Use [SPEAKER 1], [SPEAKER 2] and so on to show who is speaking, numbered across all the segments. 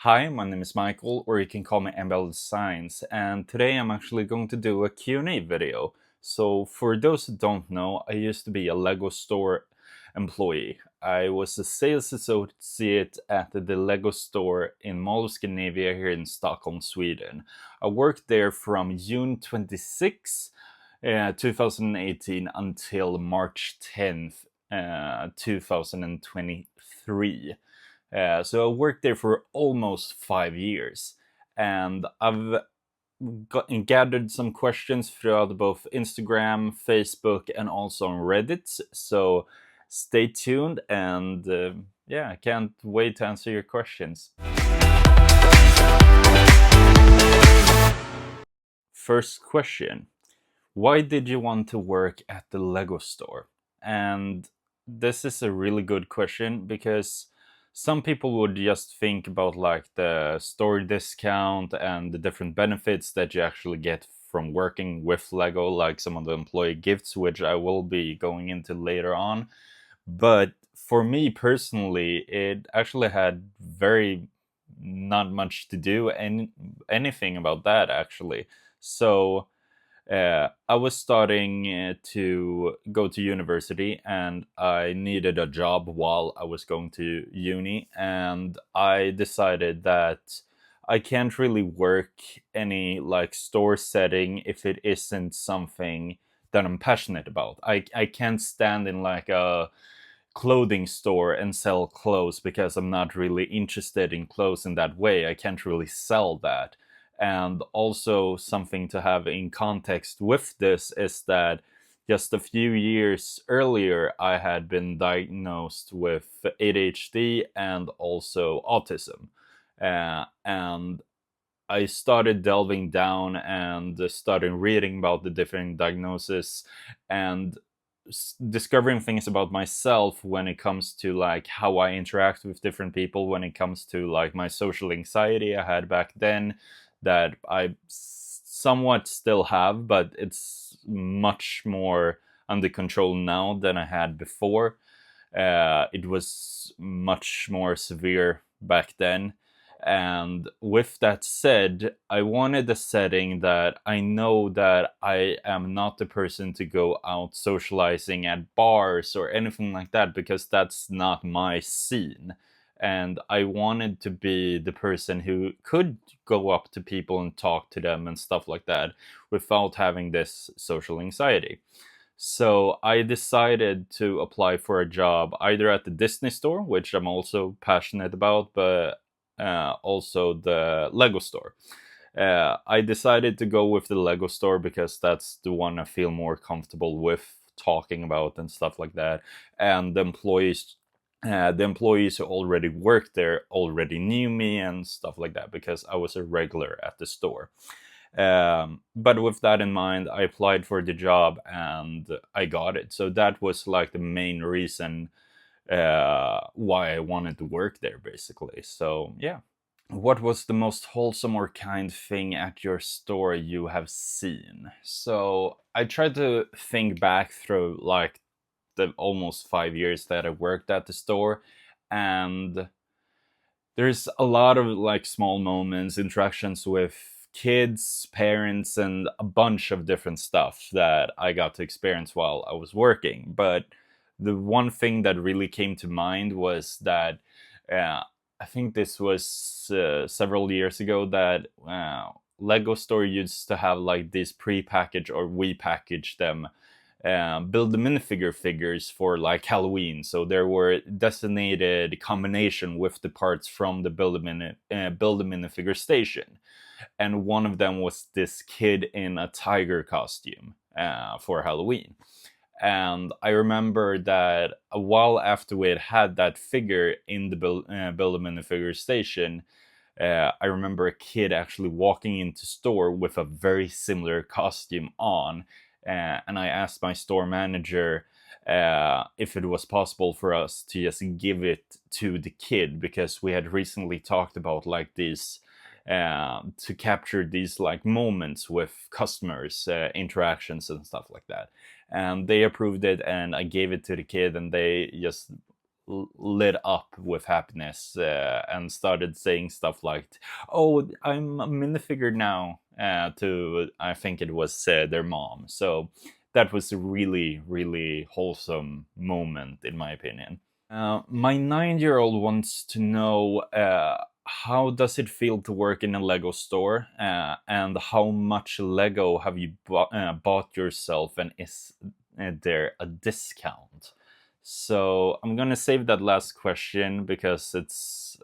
[SPEAKER 1] Hi, my name is Michael, or you can call me MBL Designs, and today I'm actually going to do a Q&A video. So for those who don't know, I used to be a Lego store employee. I was a sales associate at the Lego store in Mall of Scandinavia here in Stockholm, Sweden. I worked there from June 26, 2018 until March 10th, 2023. So I worked there for almost 5 years, and I've gathered some questions throughout both Instagram, Facebook, and also on Reddit. So stay tuned, and yeah, I can't wait to answer your questions. First question: why did you want to work at the Lego store? And this is a really good question because some people would just think about like the store discount and the different benefits that you actually get from working with Lego, like some of the employee gifts, which I will be going into later on. But for me personally, it actually had very not much to do and anything about that actually. So I was starting to go to university, and I needed a job while I was going to uni, and I decided that I can't really work any like store setting if it isn't something that I'm passionate about. I can't stand in like a clothing store and sell clothes because I'm not really interested in clothes in that way. I can't really sell that. And also, something to have in context with this is that just a few years earlier, I had been diagnosed with ADHD and also autism. And I started delving down and started reading about the different diagnoses and discovering things about myself when it comes to like how I interact with different people, when it comes to like my social anxiety I had back then that I somewhat still have, but it's much more under control now than I had before. It was much more severe back then. And with that said, I wanted a setting that I know that I am not the person to go out socializing at bars or anything like that, because that's not my scene. And I wanted to be the person who could go up to people and talk to them and stuff like that without having this social anxiety. So I decided to apply for a job either at the Disney store, which I'm also passionate about, but also the Lego store. I decided to go with the Lego store because that's the one I feel more comfortable with talking about and stuff like that. And the employees who already worked there already knew me and stuff like that because I was a regular at the store. But with that in mind, I applied for the job and I got it. So that was like the main reason why I wanted to work there, basically. So yeah. What was the most wholesome or kind thing at your store you have seen? So I tried to think back through like the almost 5 years that I worked at the store, and there's a lot of like small moments, interactions with kids, parents, and a bunch of different stuff that I got to experience while I was working. But the one thing that really came to mind was that I think this was several years ago that Lego Store used to have like these pre-packaged, or we packaged them, build the minifigure figures for like Halloween. So there were designated combination with the parts from the build a minifigure station, and one of them was this kid in a tiger costume for Halloween. And I remember that a while after we had that figure in the build a minifigure station, I remember a kid actually walking into store with a very similar costume on, and I asked my store manager if it was possible for us to just give it to the kid, because we had recently talked about like these to capture these like moments with customers, interactions and stuff like that. And they approved it, and I gave it to the kid, and they just lit up with happiness and started saying stuff like, "Oh, I'm a minifigure now," to I think it was their mom. So that was a really, really wholesome moment, in my opinion. My 9-year-old wants to know how does it feel to work in a Lego store, and how much Lego have you bought yourself, and is there a discount? So I'm gonna save that last question because it's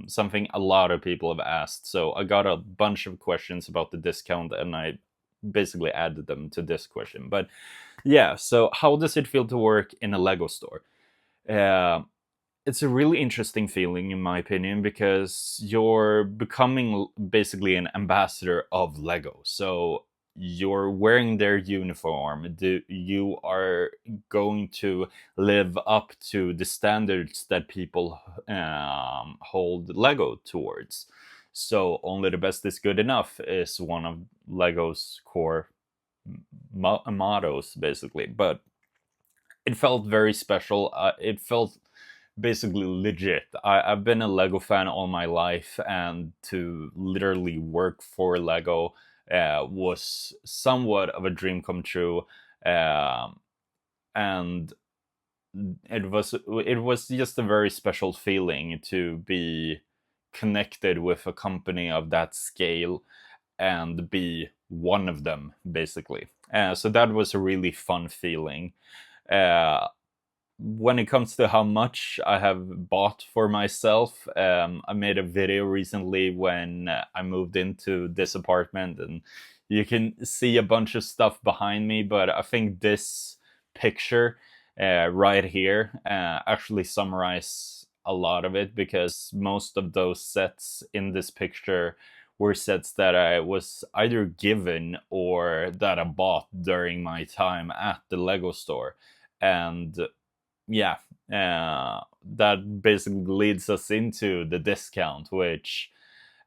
[SPEAKER 1] something a lot of people have asked. So I got a bunch of questions about the discount, and I basically added them to this question. But yeah, so how does it feel to work in a Lego store? Uh, it's a really interesting feeling, in my opinion, because you're becoming basically an ambassador of Lego. So you're wearing their uniform. You are going to live up to the standards that people hold Lego towards. So only the best is good enough is one of Lego's core mottos, basically. But it felt very special. It felt basically legit. I've been a Lego fan all my life, and to literally work for Lego was somewhat of a dream come true. Um, and it was just a very special feeling to be connected with a company of that scale and be one of them, basically. So that was a really fun feeling. Uh, when it comes to how much I have bought for myself, I made a video recently when I moved into this apartment, and you can see a bunch of stuff behind me, but I think this picture right here actually summarize a lot of it, because most of those sets in this picture were sets that I was either given or that I bought during my time at the Lego store. And yeah, that basically leads us into the discount, which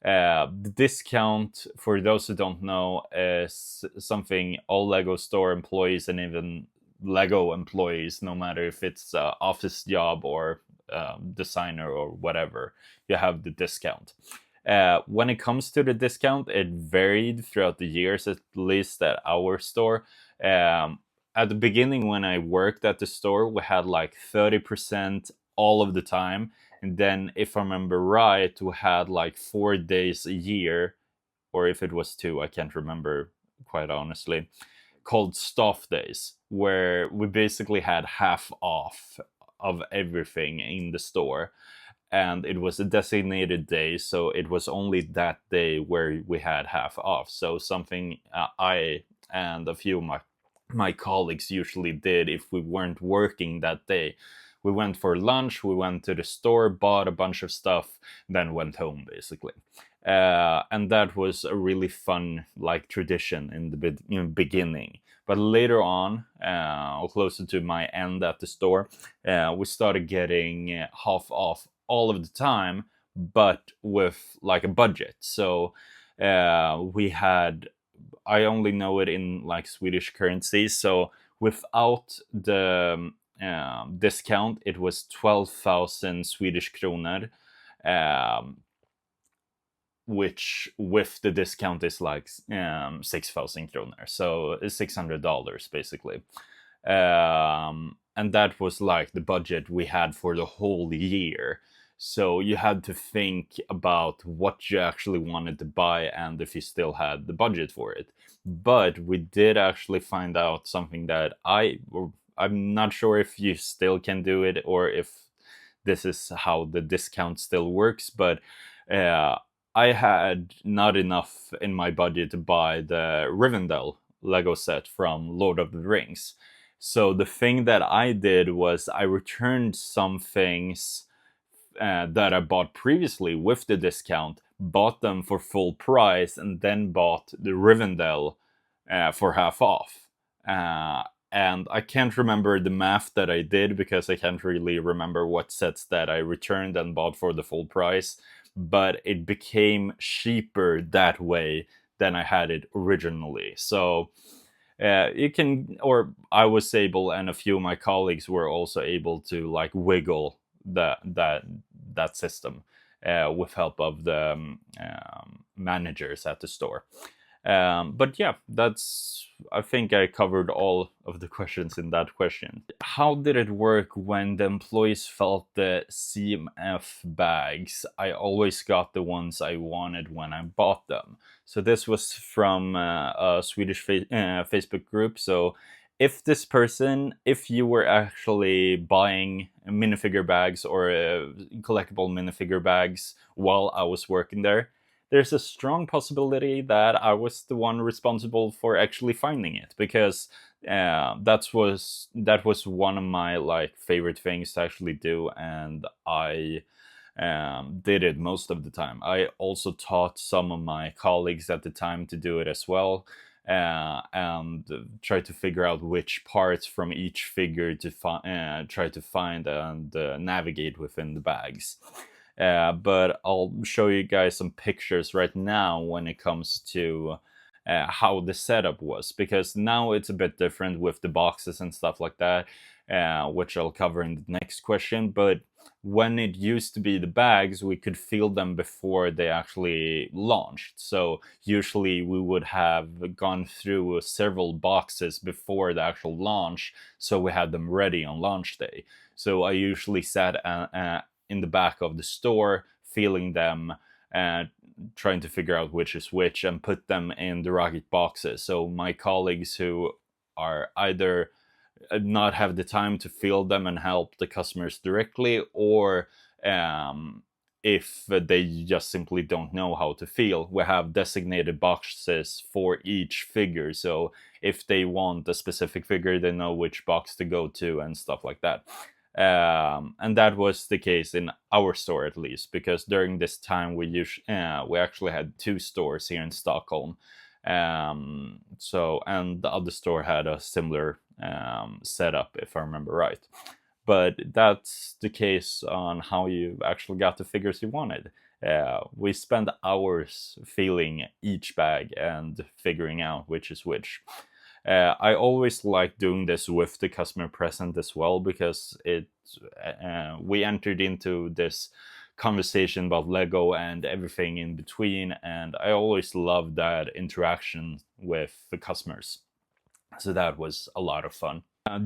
[SPEAKER 1] the discount, for those who don't know, is something all Lego store employees and even Lego employees, no matter if it's an office job or designer or whatever, you have the discount. When it comes to the discount, it varied throughout the years, at least at our store. At the beginning, when I worked at the store, we had like 30% all of the time. And then, if I remember right, we had like 4 days a year, or if it was two, I can't remember quite honestly, called staff days, where we basically had half off of everything in the store. And it was a designated day, so it was only that day where we had half off. So something I and a few of my colleagues usually did if we weren't working that day. We went for lunch, we went to the store, bought a bunch of stuff, then went home, basically. And that was a really fun like tradition in the beginning. But later on, closer to my end at the store, we started getting half off all of the time, but with like a budget. So we had, I only know it in like Swedish currency. So without the discount, it was 12,000 Swedish kronor, um, which with the discount is like 6,000 kronor. So it's $600 basically. And that was like the budget we had for the whole year. So you had to think about what you actually wanted to buy and if you still had the budget for it. But we did actually find out something that I'm not sure if you still can do it or if this is how the discount still works. But uh, I had not enough in my budget to buy the Rivendell Lego set from Lord of the Rings. So the thing that I did was I returned some things that I bought previously with the discount, bought them for full price, and then bought the Rivendell for half off. And I can't remember the math that I did because I can't really remember what sets that I returned and bought for the full price, but it became cheaper that way than I had it originally. So You can, or I was able, and a few of my colleagues were also able to like wiggle that system with help of the managers at the store. But yeah, that's, I think I covered all of the questions in that question. How did it work when the employees felt the CMF bags? I always got the ones I wanted when I bought them. So this was from a Swedish Facebook group. So if you were actually buying minifigure bags or collectible minifigure bags while I was working there's a strong possibility that I was the one responsible for actually finding it, because that was one of my like favorite things to actually do, and I did it most of the time. I also taught some of my colleagues at the time to do it as well, and try to figure out which parts from each figure to try to find and navigate within the bags. But I'll show you guys some pictures right now when it comes to how the setup was, because now it's a bit different with the boxes and stuff like that, which I'll cover in the next question. But when it used to be the bags, we could feel them before they actually launched. So usually we would have gone through several boxes before the actual launch, so we had them ready on launch day. So I usually sat in the back of the store, feeling them, trying to figure out which is which, and put them in the right boxes. So my colleagues who are either not have the time to feel them and help the customers directly, or if they just simply don't know how to feel, we have designated boxes for each figure. So if they want a specific figure, they know which box to go to and stuff like that. And that was the case in our store, at least, because during this time we actually had 2 stores here in Stockholm. So, and the other store had a similar setup, if I remember right. But that's the case on how you actually got the figures you wanted. We spent hours feeling each bag and figuring out which is which. I always like doing this with the customer present as well, because we entered into this conversation about Lego and everything in between, and I always love that interaction with the customers. So that was a lot of fun.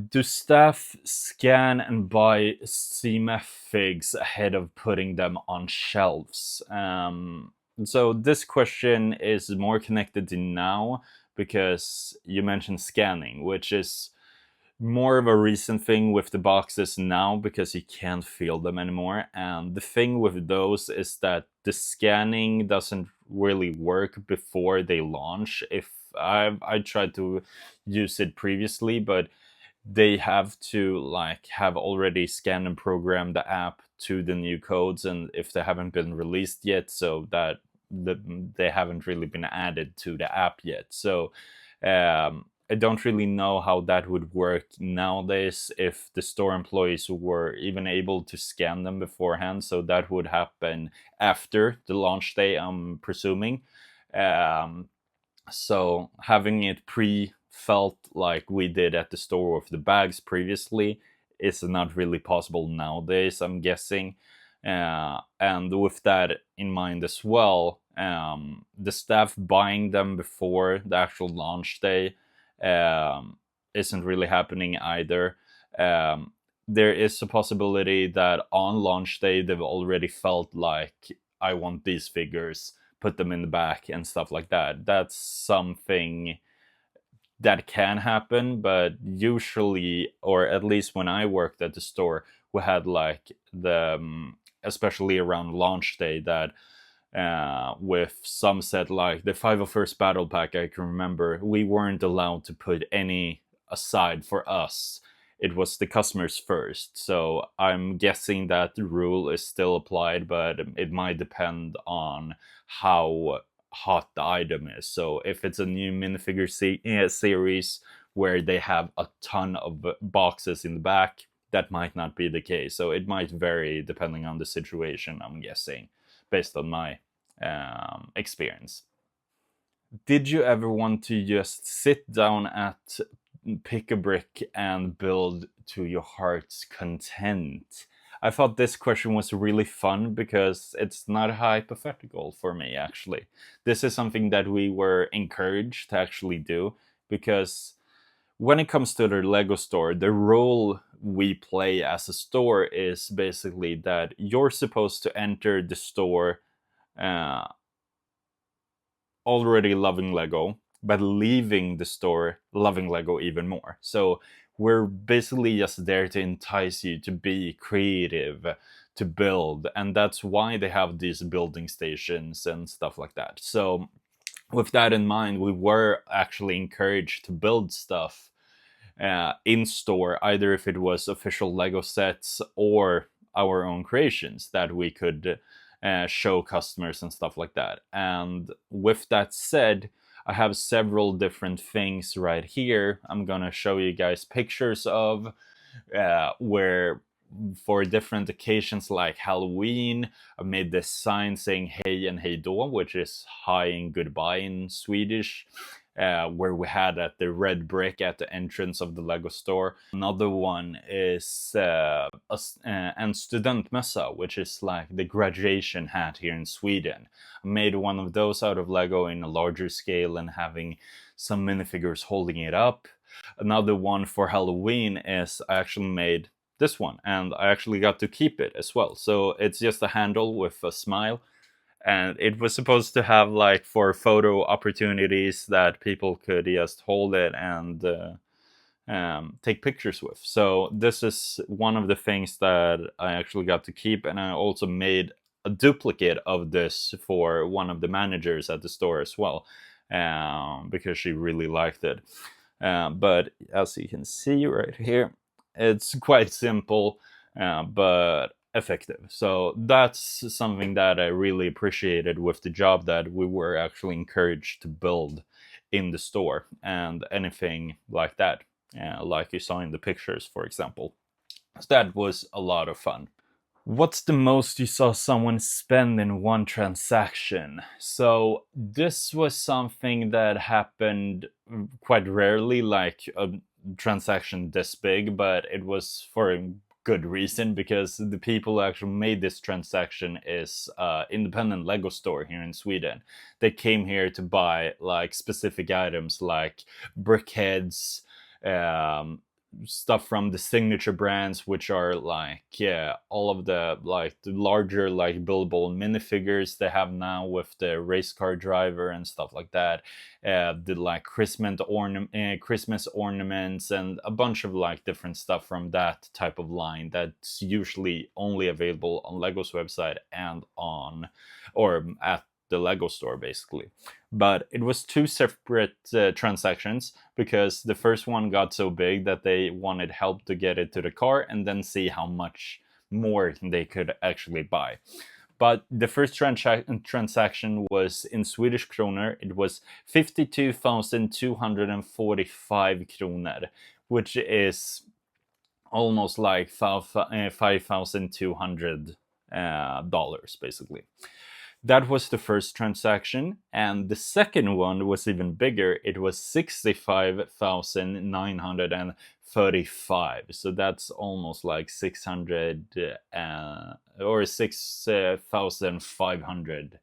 [SPEAKER 1] Do staff scan and buy CMF figs ahead of putting them on shelves? So this question is more connected to now, because you mentioned scanning, which is more of a recent thing with the boxes now, because you can't feel them anymore. And the thing with those is that the scanning doesn't really work before they launch. If I tried to use it previously, but they have to like have already scanned and programmed the app to the new codes, and if they haven't been released yet, so that they haven't really been added to the app yet. So I don't really know how that would work nowadays, if the store employees were even able to scan them beforehand. So that would happen after the launch day, I'm presuming. So having it pre-felt like we did at the store with the bags previously is not really possible nowadays, I'm guessing. And with that in mind as well, the staff buying them before the actual launch day isn't really happening either. There is a possibility that on launch day they've already felt like, I want these figures, put them in the back and stuff like that. That's something that can happen, but usually, or at least when I worked at the store, we had like especially around launch day, that with some set, like the 501st Battle Pack, I can remember we weren't allowed to put any aside for us. It was the customers first. So I'm guessing that the rule is still applied, but it might depend on how hot the item is. So if it's a new minifigure series where they have a ton of boxes in the back, that might not be the case. So it might vary depending on the situation, I'm guessing, based on my experience. did you ever want to just sit down at pick a brick and build to your heart's content? I thought this question was really fun because it's not hypothetical for me, actually. This is something that we were encouraged to actually do because when it comes to the Lego store, the role we play as a store is basically that you're supposed to enter the store uh, already loving Lego, but leaving the store loving Lego even more. So we're basically just there to entice you to be creative, to build, and that's why they have these building stations and stuff like that. So with that in mind, we were actually encouraged to build stuff in store, either if it was official Lego sets or our own creations that we could show customers and stuff like that. And with that said, I have several different things right here. I'm gonna show you guys pictures of where for different occasions like Halloween, I made this sign saying "Hej and hej då," which is hi and goodbye in Swedish. Where we had at the red brick at the entrance of the Lego store. Another one is en studentmössa, which is like the graduation hat here in Sweden. I made one of those out of Lego in a larger scale and having some minifigures holding it up. Another one for Halloween is I actually made this one, and I actually got to keep it as well. So it's just a handle with a smile, and it was supposed to have like for photo opportunities that people could just hold it and take pictures with. So this is one of the things that I actually got to keep, and I also made a duplicate of this for one of the managers at the store as well, because she really liked it. But as you can see right here, it's quite simple, but effective. So that's something that I really appreciated with the job, that we were actually encouraged to build in the store and anything like that, like you saw in the pictures, for example. So that was a lot of fun. What's the most you saw someone spend in one transaction? So this was something that happened quite rarely, like a transaction this big, but it was for a good reason, because the people who actually made this transaction is independent Lego store here in Sweden. They came here to buy like specific items like brickheads, stuff from the signature brands, which are like all of the like the larger like buildable minifigures they have now with the race car driver and stuff like that, the like Christmas ornaments and a bunch of like different stuff from that type of line that's usually only available on Lego's website and on or at the Lego store basically. But it was two separate transactions, because the first one got so big that they wanted help to get it to the car and then see how much more they could actually buy. But the first transaction was in Swedish kroner. It was 52,245 kronor, which is almost like $5,200 basically. That was the first transaction, and the second one was even bigger. It was 65,935. So that's almost like 600 or 6,500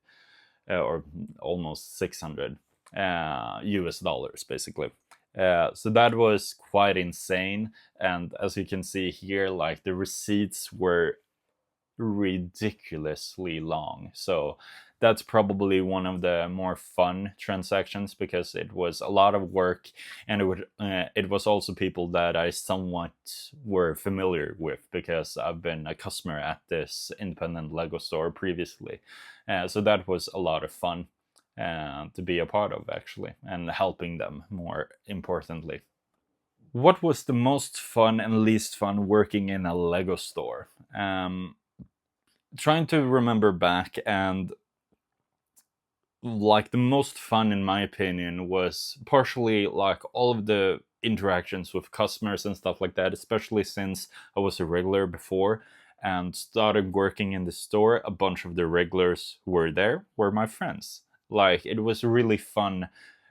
[SPEAKER 1] or almost 600 US dollars basically. So that was quite insane, and as you can see here, like the receipts were ridiculously long. So that's probably one of the more fun transactions, because it was a lot of work, and it was also people that I somewhat were familiar with, because I've been a customer at this independent Lego store previously. So that was a lot of fun to be a part of, actually, and helping them, more importantly. What was the most fun and least fun working in a Lego store? Trying to remember back, and like the most fun in my opinion was partially like all of the interactions with customers and stuff like that, especially since I was a regular before and started working in the store. A bunch of the regulars who were there were my friends, Like, it was really fun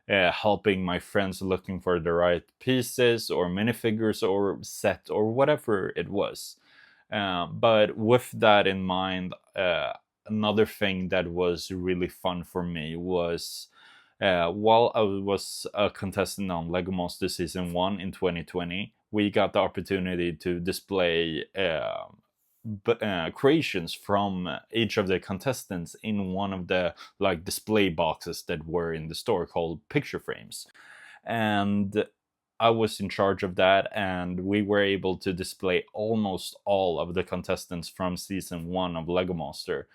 [SPEAKER 1] helping my friends looking for the right pieces or minifigures or set or whatever it was. But with that in mind, another thing that was really fun for me was while I was a contestant on Lego Monster Season 1 in 2020, we got the opportunity to display creations from each of the contestants in one of the like display boxes that were in the store called picture frames. And I was in charge of that, and we were able to display almost all of the contestants from season 1 of Lego Monster.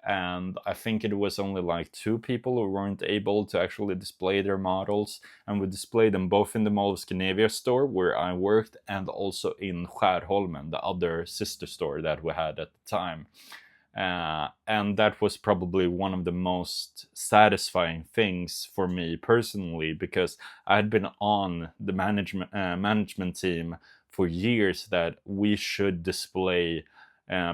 [SPEAKER 1] And I think it was only like 2 people who weren't able to actually display their models, and we displayed them both in the Mall of Scandinavia store where I worked and also in Skärholmen, the other sister store that we had at the time. And that was probably one of the most satisfying things for me personally, because I had been on the management team for years that we should display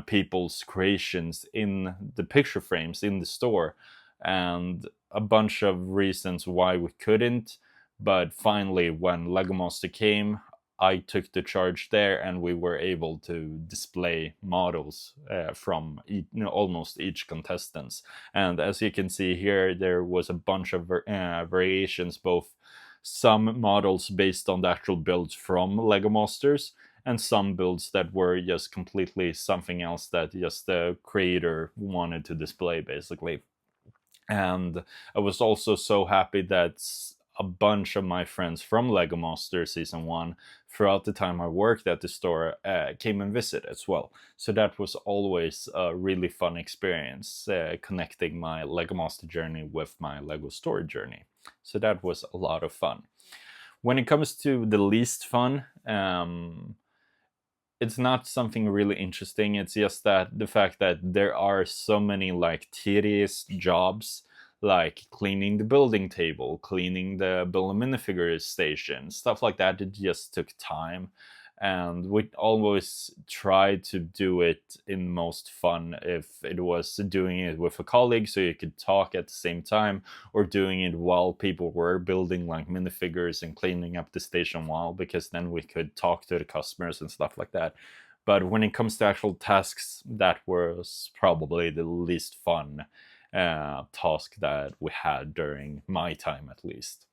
[SPEAKER 1] people's creations in the picture frames in the store, and a bunch of reasons why we couldn't. But finally, when Lego Monster came, I took the charge there, and we were able to display models from almost each contestants. And as you can see here, there was a bunch of variations, both some models based on the actual builds from Lego Monsters, and some builds that were just completely something else that just the creator wanted to display, basically. And I was also so happy that a bunch of my friends from Lego Monster Season 1, throughout the time I worked at the store, came and visited as well. So that was always a really fun experience, connecting my Lego Monster journey with my Lego store journey. So that was a lot of fun. When it comes to the least fun, it's not something really interesting. It's just that the fact that there are so many like tedious jobs, like cleaning the building table, cleaning the build a minifigure station, stuff like that. It just took time, and we always tried to do it in most fun. If it was doing it with a colleague so you could talk at the same time, or doing it while people were building like minifigures and cleaning up the station while, because then we could talk to the customers and stuff like that. But when it comes to actual tasks, that was probably the least fun task that we had during my time, at least.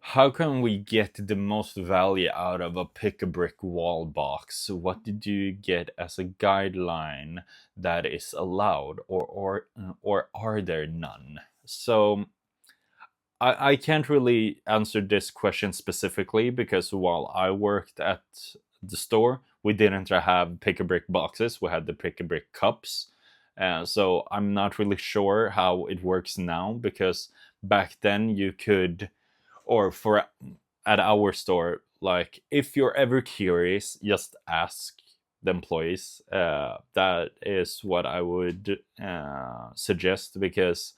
[SPEAKER 1] How can we get the most value out of a pick a brick wall box? What did you get as a guideline that is allowed, or are there none? So I can't really answer this question specifically, because while I worked at the store, we didn't have pick a brick boxes. We had the pick a brick cups. So I'm not really sure how it works now, because back then you could, or for at our store, like if you're ever curious, just ask the employees. That is what I would suggest, because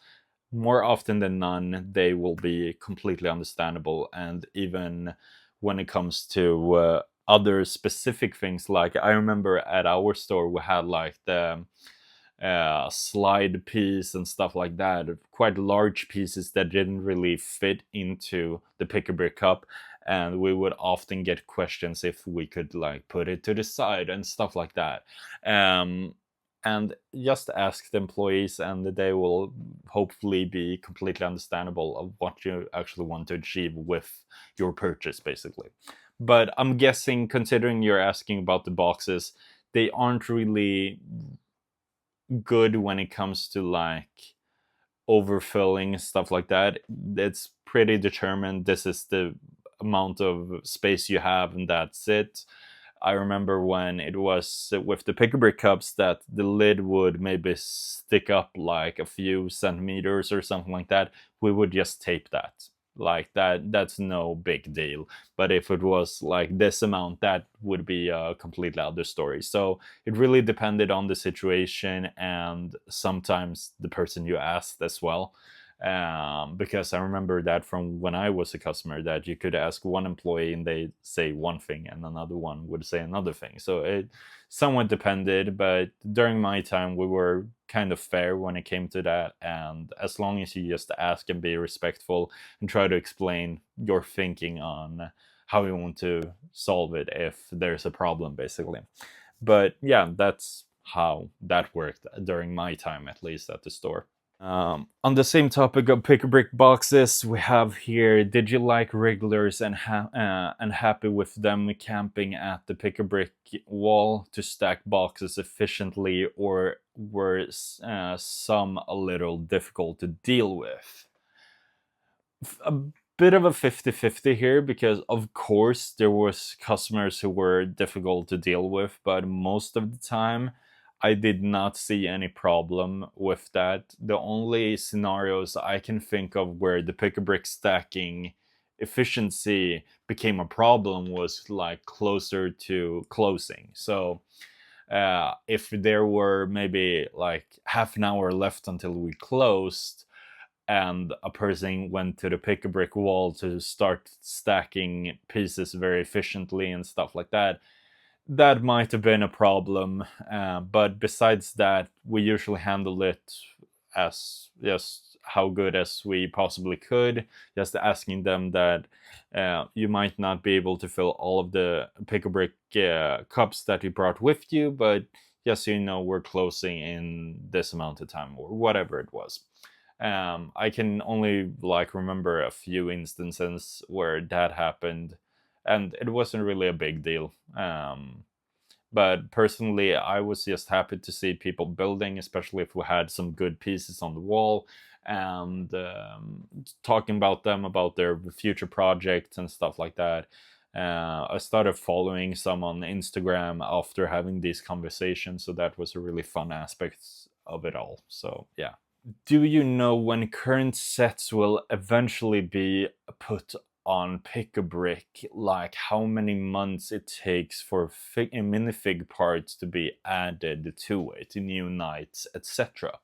[SPEAKER 1] more often than none they will be completely understandable. And even when it comes to other specific things, like I remember at our store we had like the slide piece and stuff like that, quite large pieces that didn't really fit into the pick a brick cup, and we would often get questions if we could like put it to the side and stuff like that. And just ask the employees, and they will hopefully be completely understandable of what you actually want to achieve with your purchase, basically. But I'm guessing, considering you're asking about the boxes, they aren't really good when it comes to like overfilling, stuff like that. It's pretty determined. This is the amount of space you have, and that's it. I remember when it was with the pick a brick cups that the lid would maybe stick up like a few centimeters or something like that. We would just tape that. Like that's no big deal. But if it was like this amount, that would be a completely other story. So it really depended on the situation, and sometimes the person you asked as well. Because I remember that from when I was a customer, that you could ask one employee and they say one thing and another one would say another thing. So it somewhat depended, but during my time we were kind of fair when it came to that. And as long as you just ask and be respectful and try to explain your thinking on how you want to solve it if there's a problem, basically. But yeah, that's how that worked during my time, at least at the store. On the same topic of pick-a-brick boxes, we have here: did you like regulars and happy with them camping at the pick-a-brick wall to stack boxes efficiently, or were some a little difficult to deal with? A bit of a 50-50 here, because of course there was customers who were difficult to deal with, but most of the time I did not see any problem with that. The only scenarios I can think of where the pick-a-brick stacking efficiency became a problem was like closer to closing. So if there were maybe like half an hour left until we closed, and a person went to the pick-a-brick wall to start stacking pieces very efficiently and stuff like that, that might have been a problem. But besides that, we usually handle it as just how good as we possibly could, just asking them that you might not be able to fill all of the pick-a-brick cups that you brought with you, but just so you know, we're closing in this amount of time, or whatever it was. I can only like remember a few instances where that happened, and it wasn't really a big deal. But personally, I was just happy to see people building, especially if we had some good pieces on the wall, and talking about them, about their future projects and stuff like that. I started following some on Instagram after having these conversations, so that was a really fun aspect of it all. So yeah. Do you know when current sets will eventually be put on pick-a-brick? Like how many months it takes for minifig parts to be added to it, new knights, etc.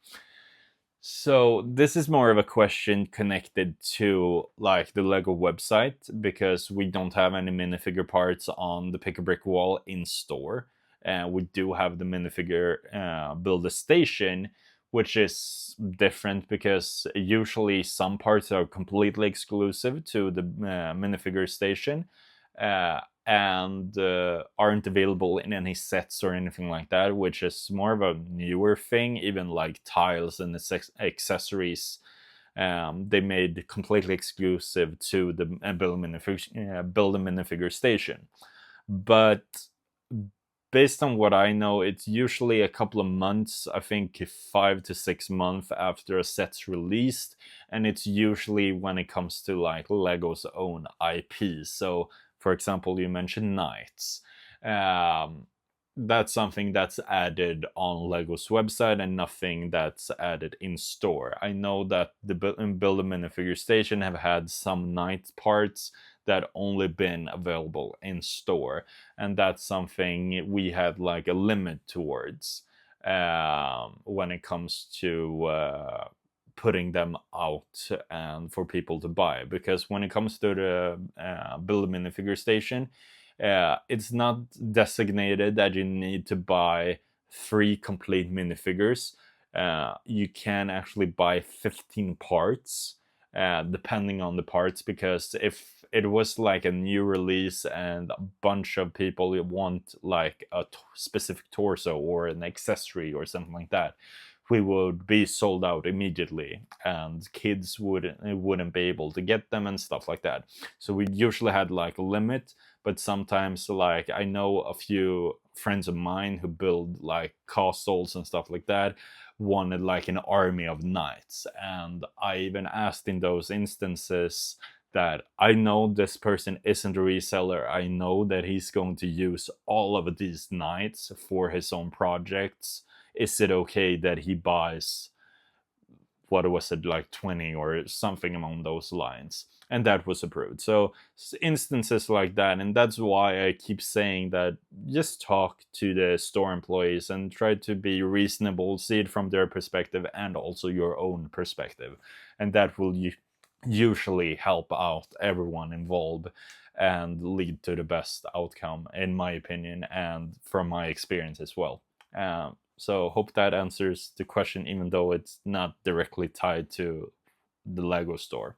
[SPEAKER 1] So this is more of a question connected to like the Lego website, because we don't have any minifigure parts on the pick-a-brick wall in store. We do have the minifigure build a station, which is different because usually some parts are completely exclusive to the minifigure station, and aren't available in any sets or anything like that, which is more of a newer thing. Even like tiles and accessories, they made completely exclusive to the build a minifigure station. But based on what I know, it's usually a couple of months, I think 5 to 6 months after a set's released, and it's usually when it comes to like Lego's own IP. So, for example, you mentioned Knights. That's something that's added on Lego's website and nothing that's added in store. I know that the Build a Minifigure Station have had some Knight parts that only been available in store, and that's something we had like a limit towards when it comes to putting them out and for people to buy. Because when it comes to the Build a Minifigure Station, it's not designated that you need to buy 3 complete minifigures. You can actually buy 15 parts, depending on the parts, because if it was like a new release and a bunch of people want like a specific torso or an accessory or something like that, we would be sold out immediately, and kids wouldn't be able to get them and stuff like that. So we usually had like a limit, but sometimes like I know a few friends of mine who build like castles and stuff like that wanted like an army of knights, and I even asked in those instances that I know this person isn't a reseller. I know that he's going to use all of these knights for his own projects. Is it okay that he buys, what was it, like 20 or something along those lines? And that was approved. So instances like that, and that's why I keep saying that just talk to the store employees and try to be reasonable, see it from their perspective and also your own perspective. and that will usually help out everyone involved and lead to the best outcome, in my opinion, and from my experience as well. So hope that answers the question, even though it's not directly tied to the Lego store.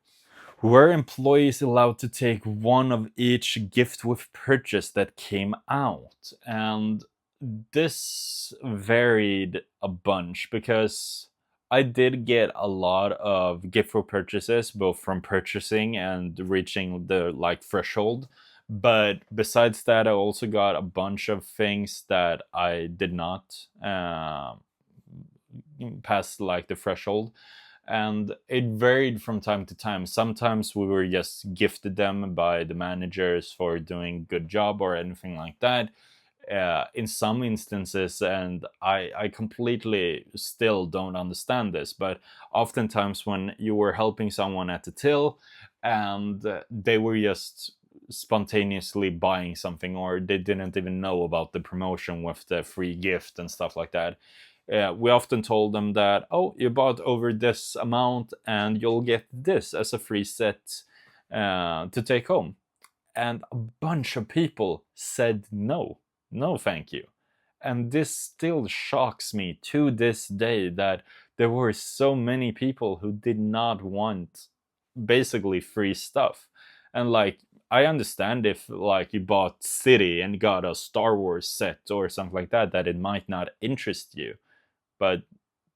[SPEAKER 1] Were employees allowed to take one of each gift with purchase that came out? And this varied a bunch because I did get a lot of gift for purchases, both from purchasing and reaching the like threshold. But besides that, I also got a bunch of things that I did not pass like the threshold, and it varied from time to time. Sometimes we were just gifted them by the managers for doing good job or anything like that. In some instances, and I completely still don't understand this, but oftentimes when you were helping someone at the till and they were just spontaneously buying something, or they didn't even know about the promotion with the free gift and stuff like that, we often told them that, oh, you bought over this amount and you'll get this as a free set to take home. And a bunch of people said no, no thank you. And this still shocks me to this day that there were so many people who did not want basically free stuff. And like, I understand if like you bought City and got a Star Wars set or something like that, that it might not interest you, but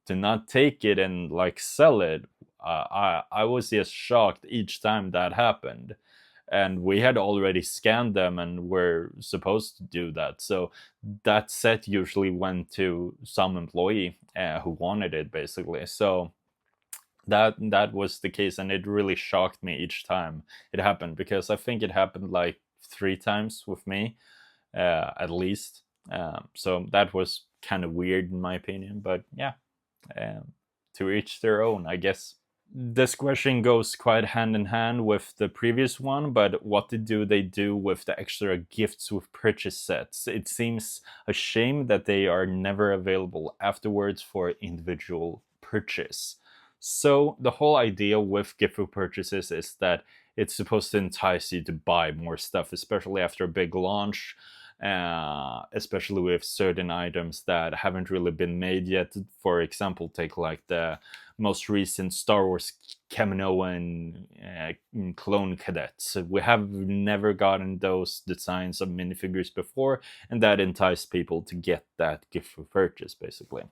[SPEAKER 1] to not take it and like sell it, I was just shocked each time that happened. And we had already scanned them and were supposed to do that, so that set usually went to some employee who wanted it, basically. So that was the case, and it really shocked me each time it happened, because I think it happened like 3 times with me, at least. So that was kind of weird in my opinion, but yeah, to each their own, I guess. This question goes quite hand in hand with the previous one, but what do they do with the extra gifts with purchase sets? It seems a shame that they are never available afterwards for individual purchase. So the whole idea with gift with purchases is that it's supposed to entice you to buy more stuff, especially after a big launch, especially with certain items that haven't really been made yet. For example, take like the most recent Star Wars Kaminoan clone cadets. We have never gotten those designs of minifigures before, and that enticed people to get that gift for purchase, basically.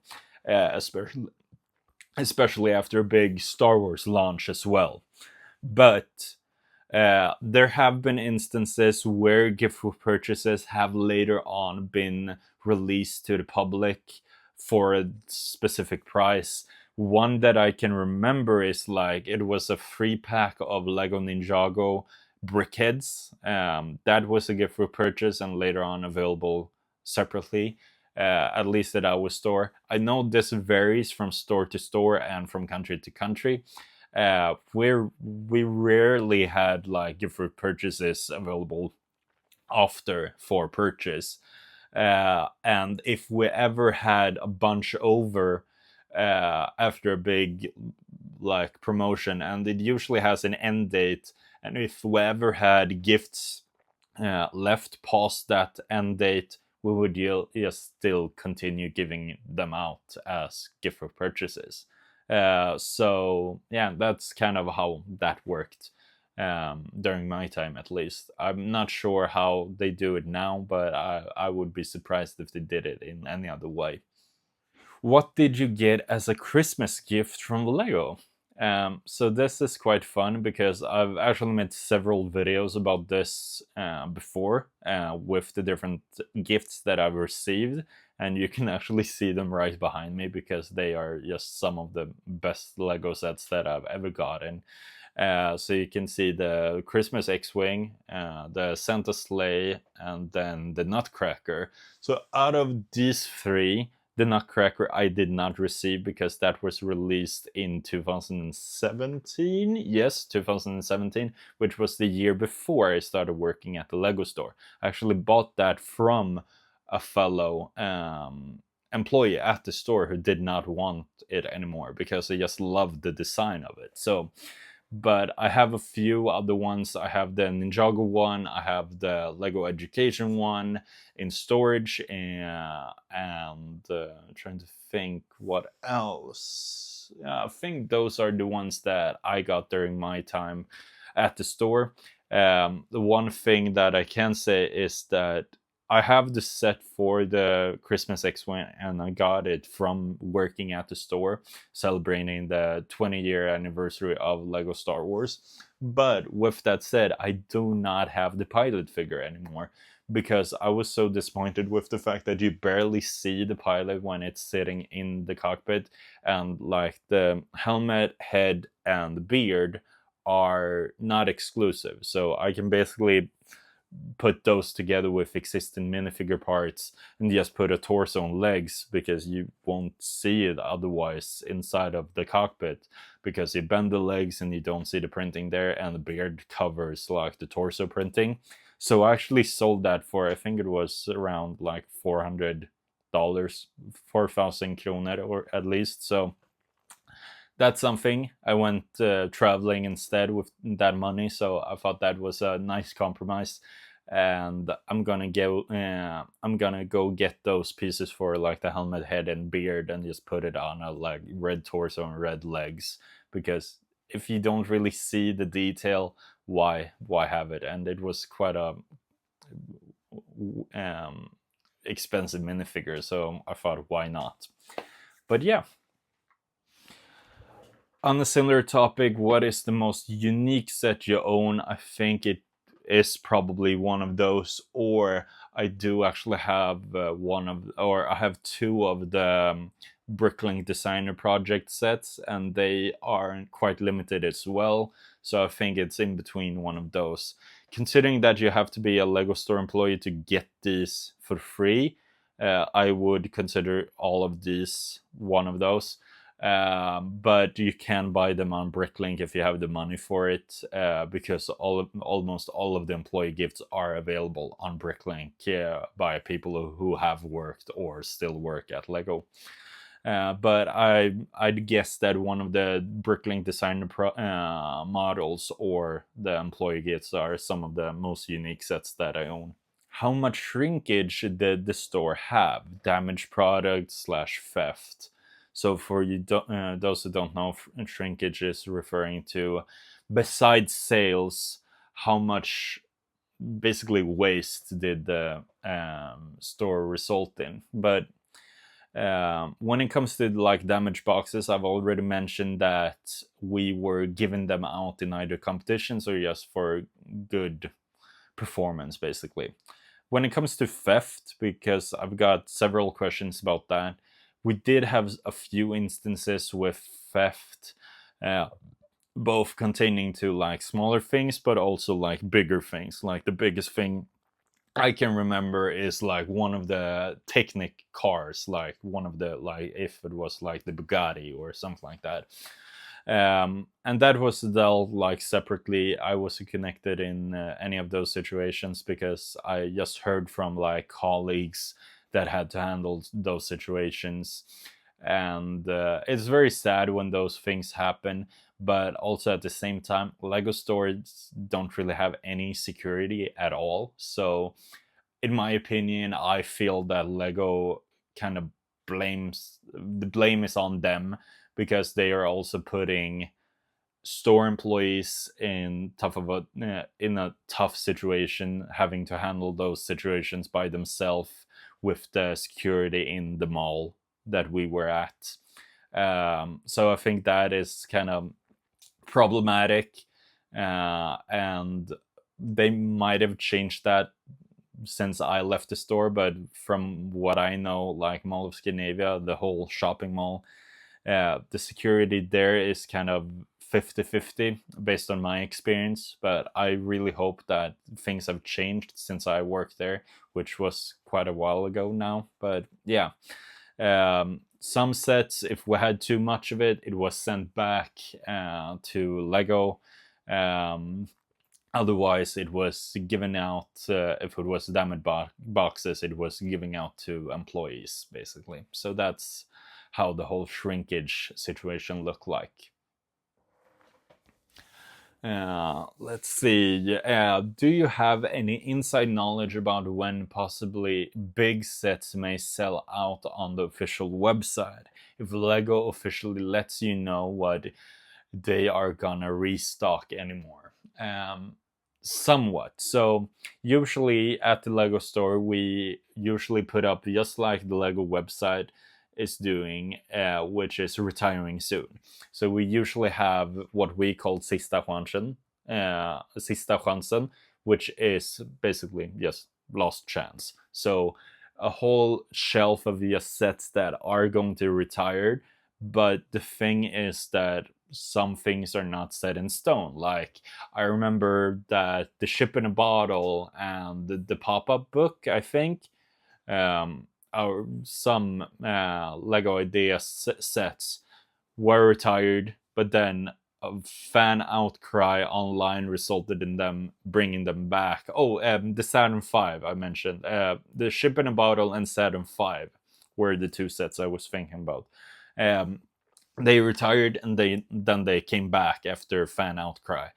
[SPEAKER 1] Especially after a big Star Wars launch as well. But there have been instances where gift with purchases have later on been released to the public for a specific price. One that I can remember is like, it was a free pack of Lego Ninjago brickheads. That was a gift with purchase and later on available separately, at least at our store. I know this varies from store to store and from country to country. We rarely had like gift for purchases available after for purchase, and if we ever had a bunch over after a big like promotion, and it usually has an end date, and if we ever had gifts left past that end date, we would just still continue giving them out as gift for purchases. So yeah, that's kind of how that worked during my time, at least. I'm not sure how they do it now, but I would be surprised if they did it in any other way. What did you get as a Christmas gift from Lego? So this is quite fun because I've actually made several videos about this before, with the different gifts that I've received, and you can actually see them right behind me because they are just some of the best Lego sets that I've ever gotten. So you can see the Christmas X-Wing, the Santa Sleigh, and then the Nutcracker. So out of these three, the Nutcracker I did not receive because that was released in 2017. Yes, 2017, which was the year before I started working at the Lego store. I actually bought that from a fellow employee at the store who did not want it anymore because they just loved the design of it. So, but I have a few other ones. I have the Ninjago one, I have the Lego Education one in storage, and trying to think what else. I think those are the ones that I got during my time at the store. The one thing that I can say is that I have the set for the Christmas X-Wing, and I got it from working at the store, celebrating the 20-year anniversary of Lego Star Wars. But with that said, I do not have the pilot figure anymore because I was so disappointed with the fact that you barely see the pilot when it's sitting in the cockpit, and like the helmet, head, and beard are not exclusive. So I can basically put those together with existing minifigure parts and just put a torso and legs, because you won't see it otherwise inside of the cockpit, because you bend the legs and you don't see the printing there, and the beard covers like the torso printing. So I actually sold that for, I think it was around like $400, 4,000 kroner or at least. So that's something. I went traveling instead with that money, so I thought that was a nice compromise. And I'm gonna go get those pieces for like the helmet, head, and beard, and just put it on a like red torso and red legs, because if you don't really see the detail, why have it? And it was quite a expensive minifigure, so I thought, why not? But yeah. On a similar topic, what is the most unique set you own? I think it is probably one of those, or I do actually have I have two of the Bricklink Designer Project sets, and they are quite limited as well. So I think it's in between one of those. Considering that you have to be a Lego store employee to get these for free, I would consider all of these one of those. But you can buy them on Bricklink if you have the money for it, because almost all of the employee gifts are available on Bricklink by people who have worked or still work at Lego. But I'd guess that one of the Bricklink Designer models or the employee gifts are some of the most unique sets that I own. How much shrinkage did the store have? Damaged products / theft. So for those who don't know, shrinkage is referring to, besides sales, how much basically waste did the store result in. But when it comes to like damaged boxes, I've already mentioned that we were giving them out in either competitions or just for good performance, basically. When it comes to theft, because I've got several questions about that, we did have a few instances with theft, both containing to like smaller things, but also like bigger things. Like the biggest thing I can remember is like one of the Technic cars, like one of the, like if it was like the Bugatti or something like that. And that was dealt like separately. I wasn't connected in any of those situations because I just heard from like colleagues that had to handle those situations. And it's very sad when those things happen, but also at the same time, Lego stores don't really have any security at all. So in my opinion, I feel that Lego kind of the blame is on them, because they are also putting store employees in a tough situation, having to handle those situations by themselves with the security in the mall that we were at. So I think that is kind of problematic, and they might have changed that since I left the store. But from what I know, like Mall of Scandinavia, the whole shopping mall, the security there is kind of 50-50 based on my experience. But I really hope that things have changed since I worked there, which was quite a while ago now. But yeah, some sets, if we had too much of it, it was sent back to Lego. Otherwise, it was given out, if it was damaged boxes, it was giving out to employees, basically. So that's how the whole shrinkage situation looked like. Let's see. Do you have any inside knowledge about when possibly big sets may sell out on the official website? If Lego officially lets you know what they are gonna restock anymore. Somewhat. So usually at the Lego store, we usually put up just like the Lego website is doing, which is retiring soon. So we usually have what we call sista chansen, which is basically just lost chance. So a whole shelf of just sets that are going to retire. But the thing is that some things are not set in stone. Like I remember that the ship in a bottle and the pop-up book, I think, or some Lego idea sets were retired, but then a fan outcry online resulted in them bringing them back. Oh, the Saturn V I mentioned. The ship in a bottle and Saturn V were the two sets I was thinking about. They retired and then they came back after fan outcry.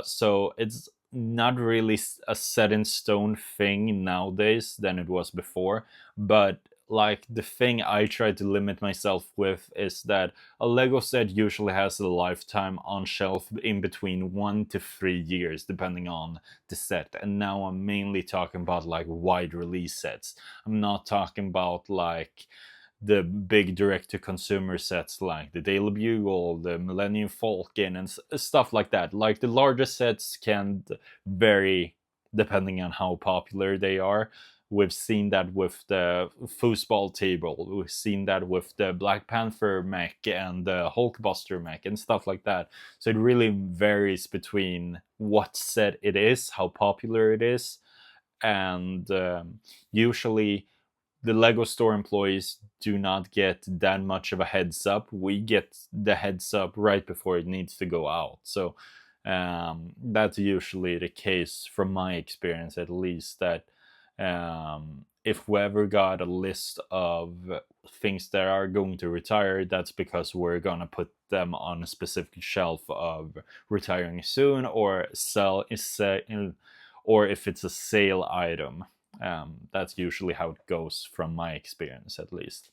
[SPEAKER 1] So it's not really a set in stone thing nowadays than it was before. But like the thing I try to limit myself with is that a Lego set usually has a lifetime on shelf in between 1 to 3 years, depending on the set. And now I'm mainly talking about like wide release sets. I'm not talking about like the big direct-to-consumer sets like the Daily Bugle, the Millennium Falcon, and stuff like that. Like the largest sets can vary depending on how popular they are. We've seen that with the foosball table. We've seen that with the Black Panther mech and the Hulkbuster mech and stuff like that. So it really varies between what set it is, how popular it is, and usually the Lego store employees do not get that much of a heads up. We get the heads up right before it needs to go out. So that's usually the case from my experience, at least, that if whoever got a list of things that are going to retire, that's because we're going to put them on a specific shelf of retiring soon or or if it's a sale item. That's usually how it goes from my experience, at least.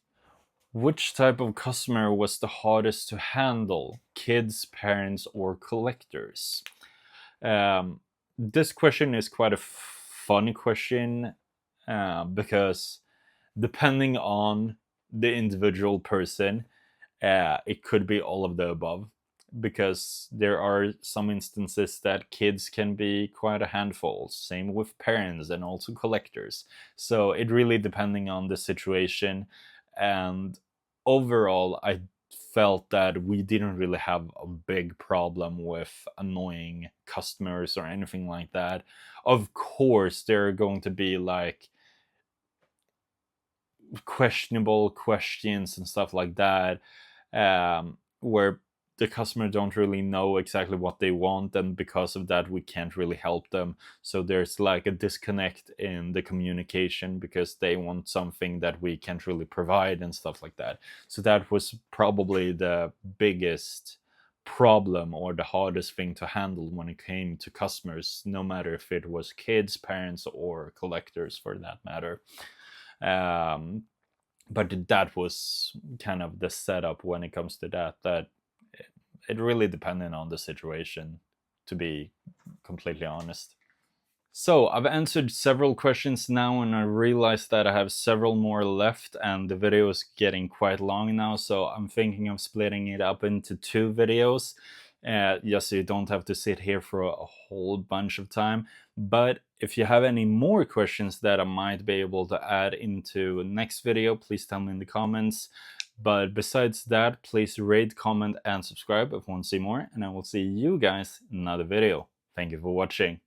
[SPEAKER 1] Which type of customer was the hardest to handle? Kids, parents, or collectors? This question is quite a funny question because depending on the individual person, it could be all of the above, because there are some instances that kids can be quite a handful, same with parents and also collectors. So it really depending on the situation. And overall, I felt that we didn't really have a big problem with annoying customers or anything like that. Of course, there are going to be like questionable questions and stuff like that, where the customer don't really know exactly what they want, and because of that we can't really help them. So there's like a disconnect in the communication because they want something that we can't really provide and stuff like that. So that was probably the biggest problem or the hardest thing to handle when it came to customers, no matter if it was kids, parents, or collectors for that matter. But that was kind of the setup when it comes to that it really depended on the situation, to be completely honest. So I've answered several questions now, and I realized that I have several more left, and the video is getting quite long now, so I'm thinking of splitting it up into 2 videos, just so you don't have to sit here for a whole bunch of time. But if you have any more questions that I might be able to add into next video, please tell me in the comments. But besides that, please rate, comment, and subscribe if you want to see more, and I will see you guys in another video. Thank you for watching.